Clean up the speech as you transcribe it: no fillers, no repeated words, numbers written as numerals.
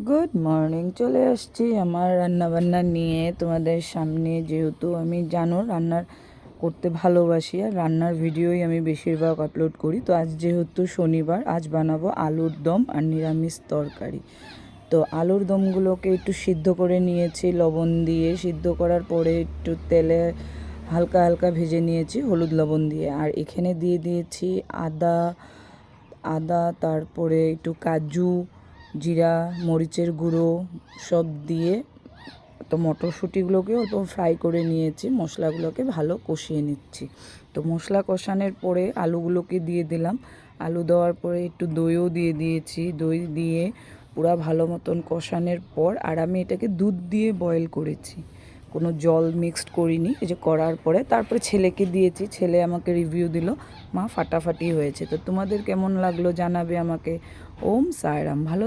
Good morning, চলে আসছি আমার রান্নাবান্না নিয়ে তোমাদের সামনে। যেহেতু আমি জানো রান্নার করতে ভালোবাসি আর রান্নার ভিডিওই আমি বেশিরভাগ আপলোড করি। তো আজ যেহেতু শনিবার, আজ বানাবো আলুর দম আর নিরামিষ তরকারি। তো আলুর দমগুলোকে একটু সিদ্ধ করে নিয়েছি লবণ দিয়ে। সিদ্ধ করার পরে একটু তেলে হালকা হালকা ভেজে নিয়েছি হলুদ লবণ দিয়ে। আর এখানে দিয়ে দিয়েছি আদা আদা তারপরে একটু কাজু, জিরা, মরিচের গুঁড়ো সব দিয়ে তো মটরশুঁটিগুলোকে অল্প ফ্রাই করে নিয়েছি। মশলাগুলোকে ভালো কষিয়ে নিচ্ছি। তো মশলা কষানোর পরে আলুগুলোকে দিয়ে দিলাম। আলু দেওয়ার পরে একটু দইও দিয়ে দিয়েছি। দই দিয়ে পুরা ভালো মতন কষানোর পর আর আমি এটাকে দুধ দিয়ে বয়েল করেছি, কোনো জল মিক্সড করিনি। এই যে করার পরে তারপরে ছেলেকে দিয়েছি। ছেলে আমাকে রিভিউ দিল, মা ফাটাফাটি হয়েছে। তো তোমাদের কেমন লাগলো জানাবে আমাকে। ওম সায়রাম। ভালো